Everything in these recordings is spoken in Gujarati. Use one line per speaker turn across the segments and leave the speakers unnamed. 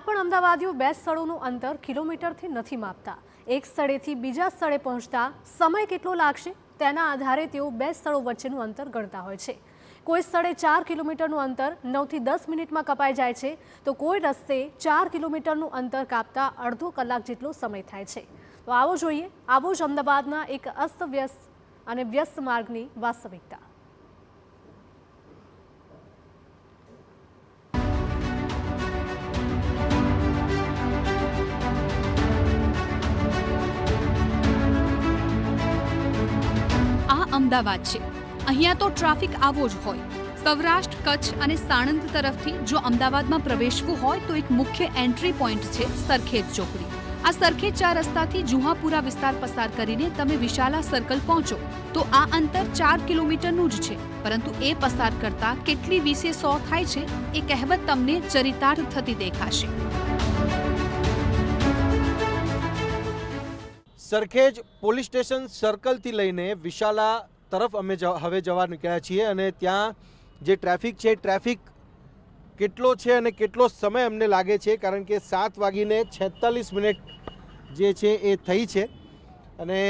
પણ અમદાવાદીઓ બે સ્થળોનું અંતર કિલોમીટરથી નથી માપતા। એક સ્થળેથી બીજા સ્થળે પહોંચતા સમય કેટલો લાગશે તેના આધારે તેઓ બે સ્થળો વચ્ચેનું અંતર ગણતા હોય છે। કોઈ સ્થળે 4 કિલોમીટરનું અંતર 9 થી 10 મિનિટમાં કપાઈ જાય છે, તો કોઈ રસ્તે 4 કિલોમીટરનું અંતર કાપતા અડધો કલાક જેટલો સમય થાય છે। તો આવો જોઈએ આવો જ અમદાવાદના એક અસ્તવ્યસ્ત અને વ્યસ્ત માર્ગની વાસ્તવિકતા।
અમદાવાદ છે। અહીંયા તો ટ્રાફિક આવો જ હોય। સૌરાષ્ટ્ર, કચ્છ અને સાણંદ તરફથી જો અમદાવાદમાં પ્રવેશવું હોય તો એક મુખ્ય એન્ટ્રી પોઈન્ટ છે સરખેજ ચોકડી। આ સરખેજ 4 રસ્તાથી જુહાપુરા વિસ્તાર પસાર કરીને તમે વિશાલા સર્કલ પહોંચો તો આ અંતર 4 કિલોમીટરનું જ છે, પરંતુ એ પસાર કરતા કેટલી 20 100 થાય છે એ કહેવત તમને ચરિતાર્થ થતી દેખાશે।
સરખેજ પોલીસ સ્ટેશન સર્કલથી લઈને વિશાલા તરફ અમે હવે જવા નીકળ્યા છીએ અને ત્યાં જે ટ્રાફિક છે ટ્રાફિક કેટલો છે અને કેટલો સમય અમને લાગે છે, કારણ કે 7:46 જે છે એ થઈ છે અને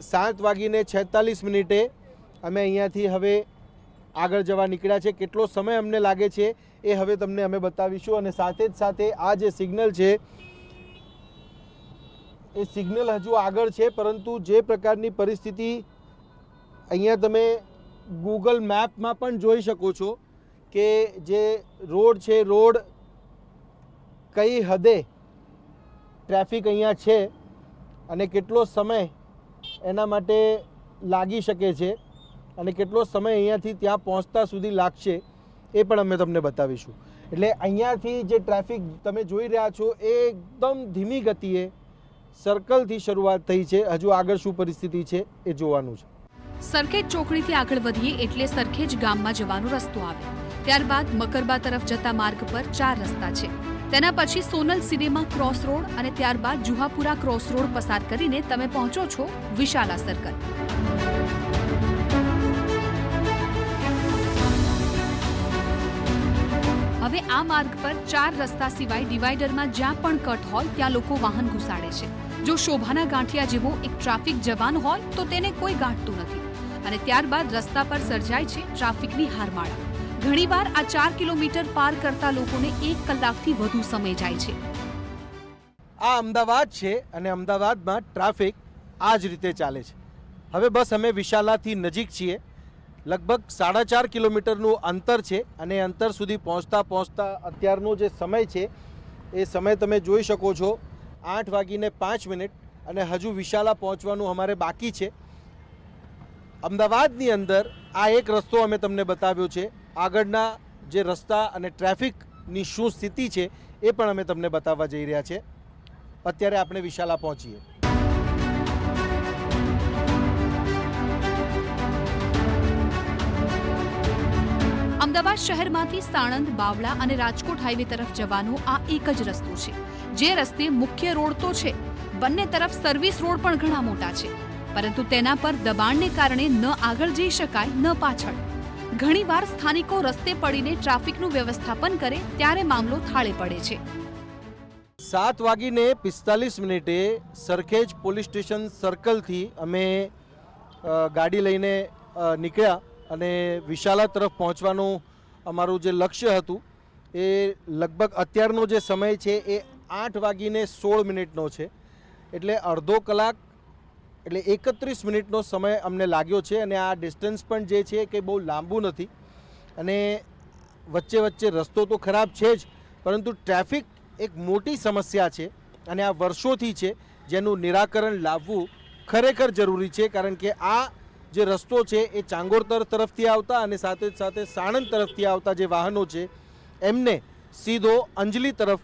7:46 અમે અહીંયાથી હવે આગળ જવા નીકળ્યા છે। કેટલો સમય અમને લાગે છે એ હવે તમને અમે બતાવીશું અને સાથે જ સાથે આ જે સિગ્નલ છે એ સિગ્નલ હજુ આગળ છે, પરંતુ જે પ્રકારની પરિસ્થિતિ અહીંયા તમે ગૂગલ મેપમાં પણ જોઈ શકો છો કે જે રોડ છે, રોડ કઈ હદે ટ્રાફિક અહીંયા છે અને કેટલો સમય એના માટે લાગી શકે છે અને કેટલો સમય અહીંયાથી ત્યાં પહોંચતા સુધી લાગશે એ પણ અમે તમને બતાવીશું। એટલે અહીંયાથી જે ટ્રાફિક તમે જોઈ રહ્યા છો એ એકદમ ધીમી ગતિએ સર્કલથી શરૂઆત થઈ છે। હજુ આગળ શું પરિસ્થિતિ છે એ જોવાનું છે।
સરખેજ ચોકડીથી આગળ વધીએ એટલે સરખેજ ગામમાં જવાનો રસ્તો આવે। ત્યારબાદ મકરબા તરફ જતા માર્ગ પર 4 રસ્તા છે। તેના પછી સોનલ સિનેમા ક્રોસ રોડ અને ત્યારબાદ જુહાપુરા ક્રોસ રોડ પસાર કરીને તમે પહોંચો છો વિશાલા સર્કલ। હવે આ માર્ગ પર 4 રસ્તા સિવાય ડિવાઈડરમાં જ્યાં પણ કટ હોય ત્યાં લોકો વાહન ઘુસાડે છે। જો શોભાના ગાંઠિયા જેવો એક ટ્રાફિક જવાન હોય તો તેને કોઈ ગાંઠતું નથી અને ત્યારબાદ રસ્તા પર સર્જાય છે ટ્રાફિકની હારમાળા। ઘણીવાર આ 4 કિલોમીટર પાર કરતા લોકોને 1 કલાકથી વધુ સમય જાય છે।
આ અમદાવાદ છે અને અમદાવાદમાં ટ્રાફિક આ જ રીતે ચાલે છે। હવે બસ અમે વિશાલાથી નજીક છીએ। લગભગ 4.5 કિલોમીટરનું અંતર છે અને અંતર સુધી પહોંચતા અત્યારનો જે સમય છે એ સમય તમે જોઈ શકો છો 8:05 અને હજુ વિશાલા પહોંચવાનું અમારે બાકી છે। અમદાવાદની અંદર આ એક રસ્તો અમે તમને બતાવ્યો છે। આગળના જે રસ્તા અને ટ્રાફિકની શું સ્થિતિ છે એ પણ અમે તમને બતાવવા જઈ રહ્યા છે। અત્યારે આપણે વિશાલા પહોંચીએ।
અમદાવાદ શહેરમાંથી સાણંદ, બાવળા અને રાજકોટ હાઈવે તરફ જવાનો આ એક જ રસ્તો છે। જે રસ્તે મુખ્ય રોડ તો છે, બંને તરફ સર્વિસ રોડ પણ ઘણા મોટા છે, પરંતુ તેના પર દબાણને કારણે ન આગળ જઈ શકાય ન પાછળ। ઘણીવાર સ્થાનિકો રસ્તે પડીને ટ્રાફિકનું વ્યવસ્થાપન કરે ત્યારે મામલો થાળે પડે છે।
7:45 સરખેજ પોલીસ સ્ટેશન સર્કલથી અમે ગાડી લઈને નીકળ્યા અને વિશાલા તરફ પહોંચવાનું અમારું જે લક્ષ્ય હતું એ લગભગ અત્યારનો જે સમય છે એ 8:16 છે। એટલે અડધો કલાક એટલે 31 મિનિટનો સમય અમને લાગ્યો છે અને આ ડિસ્ટન્સ પણ જે છે કે બહુ લાંબુ નથી અને વચ્ચે વચ્ચે રસ્તો તો ખરાબ છે જ, પરંતુ ટ્રાફિક એક મોટી સમસ્યા છે અને આ વર્ષોથી છે, જેનું નિરાકરણ લાવવું ખરેખર જરૂરી છે। કારણ કે આ જે રસ્તો છે એ ચાંગોર તરફથી આવતા અને સાથે જ સાથે સાણંદ તરફથી આવતા જે વાહનો છે એમને સીધો અંજલી તરફ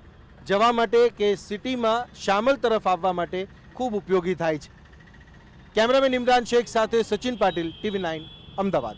જવા માટે કે સિટીમાં શામલ તરફ આવવા માટે ખૂબ ઉપયોગી થાય છે। કેમેરામેન ઇમરાન શેખ સાથે સચિન પાટીલ, TV9 અમદાવાદ।